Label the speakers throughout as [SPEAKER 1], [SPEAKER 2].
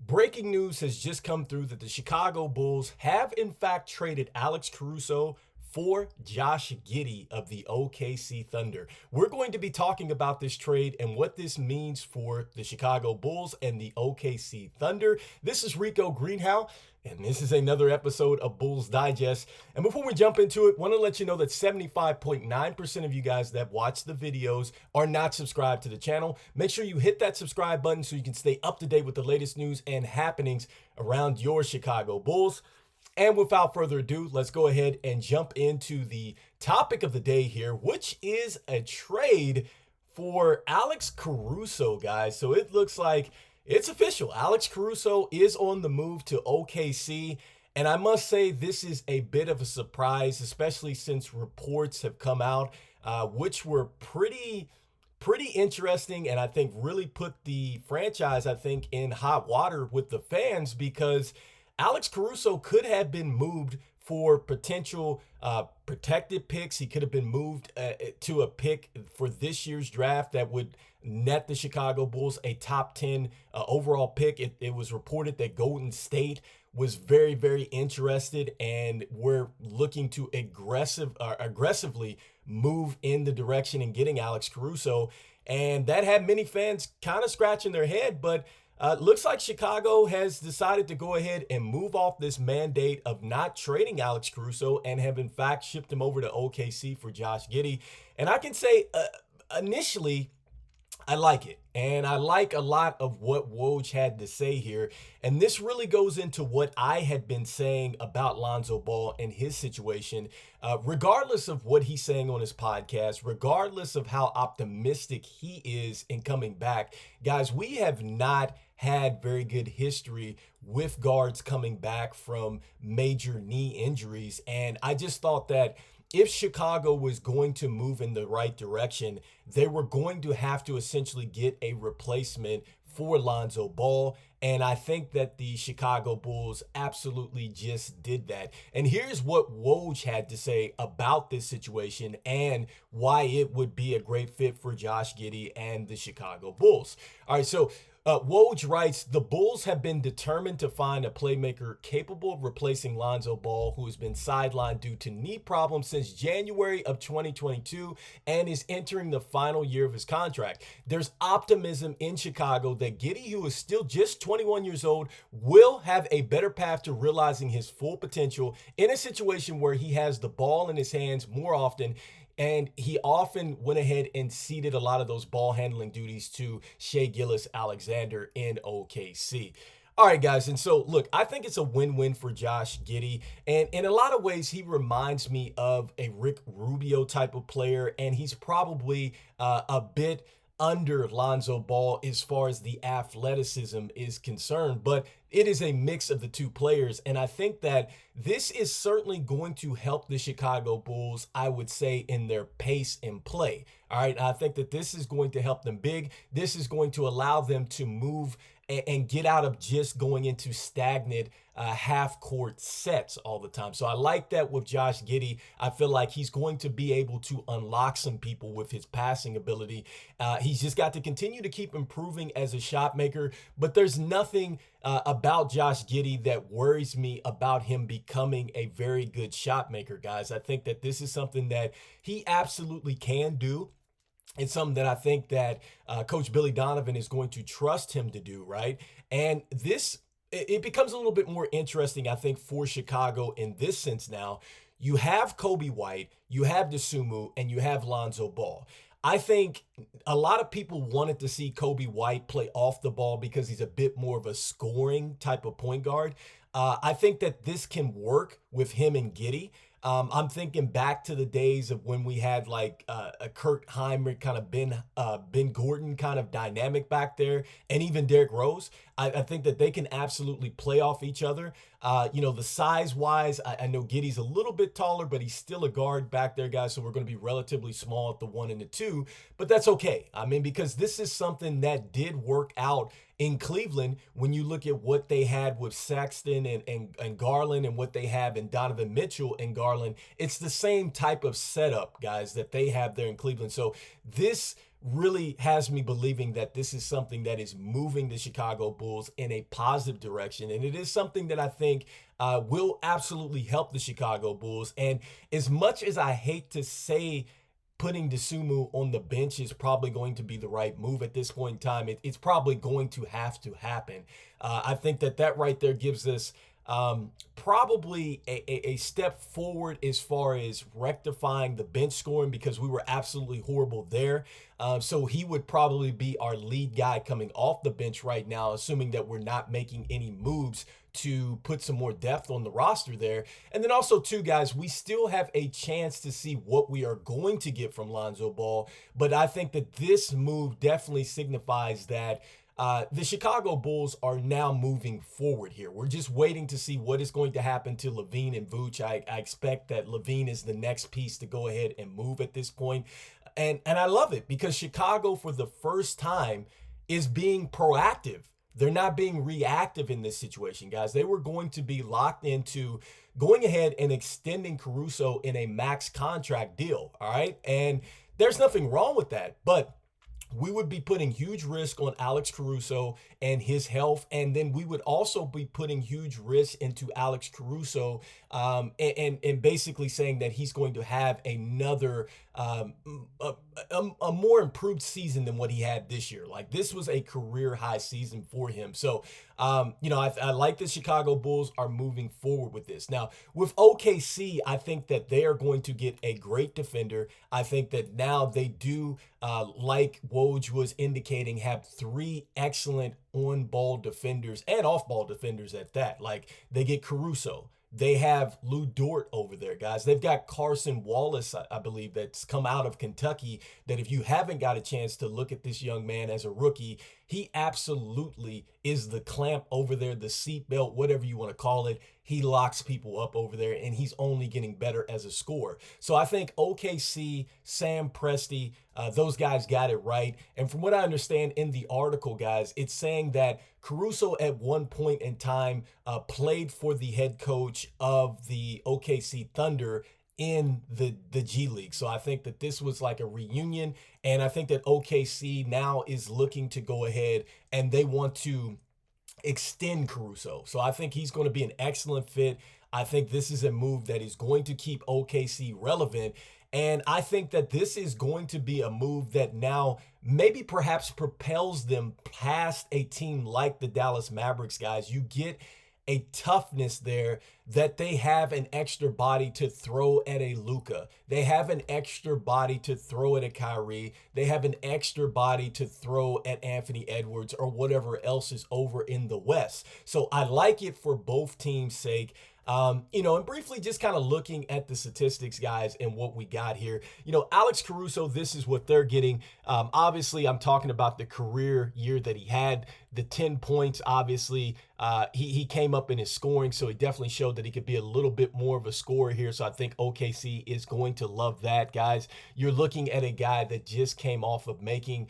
[SPEAKER 1] Breaking news has just come through that the Chicago Bulls have in fact traded Alex Caruso for Josh Giddey of the OKC Thunder. We're going to be talking about this trade and what this means for the Chicago Bulls and the OKC Thunder. This is Rico Greenhowe, and this is another episode of Bulls Digest. And before we jump into it, want to let you know that 75.9% of you guys that watch the videos are not subscribed to the channel. Make sure you hit that subscribe button so you can stay up to date with the latest news and happenings around your Chicago Bulls. And without further ado, let's go ahead and jump into the topic of the day here, which is a trade for Alex Caruso, guys. So it looks like it's official. Alex Caruso is on the move to OKC. And I must say this is a bit of a surprise, especially since reports have come out, which were pretty interesting, and I think really put the franchise, I think, in hot water with the fans, because Alex Caruso could have been moved for potential protected picks. He could have been moved to a pick for this year's draft that would net the Chicago Bulls a top 10 overall pick. It was reported that Golden State was very, very interested, and we're looking to aggressively move in the direction in getting Alex Caruso. And that had many fans kind of scratching their head, but looks like Chicago has decided to go ahead and move off this mandate of not trading Alex Caruso and have in fact shipped him over to OKC for Josh Giddey. And I can say initially, I like it. And I like a lot of what Woj had to say here. And this really goes into what I had been saying about Lonzo Ball and his situation, regardless of what he's saying on his podcast, regardless of how optimistic he is in coming back. Guys, we have not had very good history with guards coming back from major knee injuries. And I just thought that if Chicago was going to move in the right direction, they were going to have to essentially get a replacement for Lonzo Ball. And I think that the Chicago Bulls absolutely just did that. And here's what Woj had to say about this situation and why it would be a great fit for Josh Giddey and the Chicago Bulls. All right, so Woj writes, the Bulls have been determined to find a playmaker capable of replacing Lonzo Ball, who has been sidelined due to knee problems since January of 2022 and is entering the final year of his contract. There's optimism in Chicago that Giddey, who is still just 21 years old, will have a better path to realizing his full potential in a situation where he has the ball in his hands more often. And he often went ahead and ceded a lot of those ball handling duties to Shai Gilgeous-Alexander in OKC. All right, guys. And so, look, I think it's a win-win for Josh Giddey. And in a lot of ways, he reminds me of a Rick Rubio type of player. And he's probably a bit under Lonzo Ball as far as the athleticism is concerned, but it is a mix of the two players. And I think that this is certainly going to help the Chicago Bulls, I would say, in their pace and play. All right. I think that this is going to help them big. This is going to allow them to move and get out of just going into stagnant half-court sets all the time. So I like that with Josh Giddey. I feel like he's going to be able to unlock some people with his passing ability. He's just got to continue to keep improving as a shot maker, but there's nothing about Josh Giddey that worries me about him becoming a very good shot maker, guys. I think that this is something that he absolutely can do. It's something that I think that Coach Billy Donovan is going to trust him to do, right? And it becomes a little bit more interesting, I think, for Chicago in this sense now. You have Kobe White, you have Dosunmu, and you have Lonzo Ball. I think a lot of people wanted to see Kobe White play off the ball because he's a bit more of a scoring type of point guard. I think that this can work with him and Giddey. I'm thinking back to the days of when we had like a Kurt Heinrich kind of Ben Gordon kind of dynamic back there, and even Derrick Rose. I think that they can absolutely play off each other. The size wise, I know Giddey's a little bit taller, but he's still a guard back there, guys. So we're going to be relatively small at the 1 and the 2, but that's okay. I mean, because this is something that did work out in Cleveland when you look at what they had with Sexton and Garland and what they have in Donovan Mitchell and Garland. It's the same type of setup, guys, that they have there in Cleveland. So this really has me believing that this is something that is moving the Chicago Bulls in a positive direction. And it is something that I think will absolutely help the Chicago Bulls. And as much as I hate to say putting Dosunmu on the bench is probably going to be the right move at this point in time, it's probably going to have to happen. I think that right there gives us probably a step forward as far as rectifying the bench scoring, because we were absolutely horrible there. So he would probably be our lead guy coming off the bench right now, assuming that we're not making any moves to put some more depth on the roster there. And then also too, guys, we still have a chance to see what we are going to get from Lonzo Ball. But I think that this move definitely signifies that the Chicago Bulls are now moving forward here. We're just waiting to see what is going to happen to Lavine and Vooch. I expect that Lavine is the next piece to go ahead and move at this point. And I love it because Chicago, for the first time, is being proactive. They're not being reactive in this situation, guys. They were going to be locked into going ahead and extending Caruso in a max contract deal, all right? And there's nothing wrong with that, but we would be putting huge risk on Alex Caruso and his health. And then we would also be putting huge risk into Alex Caruso and basically saying that he's going to have another, a more improved season than what he had this year. Like, this was a career high season for him. So, I like the Chicago Bulls are moving forward with this. Now, with OKC, I think that they are going to get a great defender. I think that now they do, like Woj was indicating, have three excellent on-ball defenders and off-ball defenders at that. Like, they get Caruso. They have Lou Dort over there, guys. They've got Carson Wallace, I believe, that's come out of Kentucky, that if you haven't got a chance to look at this young man as a rookie, he absolutely is the clamp over there, the seatbelt, whatever you want to call it. He locks people up over there, and he's only getting better as a scorer. So I think OKC, Sam Presti, those guys got it right. And from what I understand in the article, guys, it's saying that Caruso at one point in time played for the head coach of the OKC Thunder in the G League. So I think that this was like a reunion, and I think that OKC now is looking to go ahead and they want to extend Caruso. So I think he's going to be an excellent fit. I think this is a move that is going to keep OKC relevant. And I think that this is going to be a move that now maybe perhaps propels them past a team like the Dallas Mavericks, guys. You get a toughness there that they have an extra body to throw at a Luka. They have an extra body to throw at a Kyrie. They have an extra body to throw at Anthony Edwards or whatever else is over in the West. So I like it for both teams' sake. And briefly just kind of looking at the statistics, guys, and what we got here. Alex Caruso, this is what they're getting. Obviously, I'm talking about the career year that he had, the 10 points. Obviously, he came up in his scoring, so he definitely showed that he could be a little bit more of a scorer here. So I think OKC is going to love that, guys. You're looking at a guy that just came off of making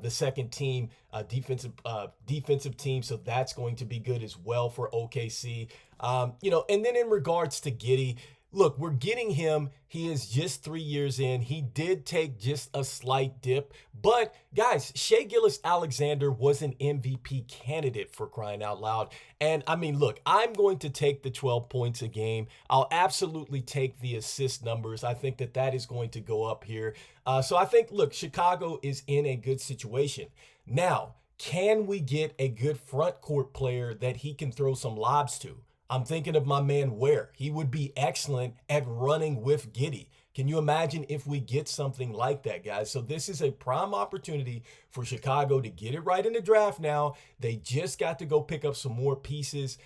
[SPEAKER 1] the second team defensive team, so that's going to be good as well for OKC. And then in regards to Giddey, look, we're getting him. He is just 3 years in. He did take just a slight dip. But, guys, Shai Gilgeous-Alexander was an MVP candidate, for crying out loud. And, look, I'm going to take the 12 points a game. I'll absolutely take the assist numbers. I think that is going to go up here. So I think, look, Chicago is in a good situation. Now, can we get a good front court player that he can throw some lobs to? I'm thinking of my man Ware. He would be excellent at running with Giddey. Can you imagine if we get something like that, guys? So this is a prime opportunity for Chicago to get it right in the draft now. They just got to go pick up some more pieces,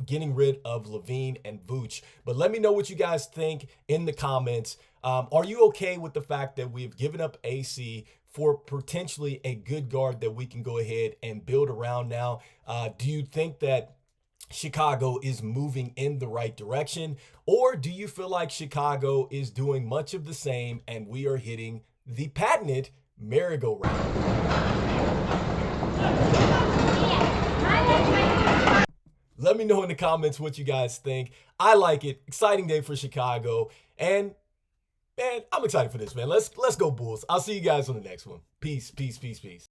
[SPEAKER 1] getting rid of Lavine and Vooch. But let me know what you guys think in the comments. Are you okay with the fact that we've given up AC for potentially a good guard that we can go ahead and build around now? Do you think that Chicago is moving in the right direction? Or do you feel like Chicago is doing much of the same and we are hitting the patented merry-go-round? Let me know in the comments what you guys think. I like it. Exciting day for Chicago. And Man, I'm excited for this, man. Let's go Bulls. I'll see you guys on the next one. Peace, peace, peace, peace.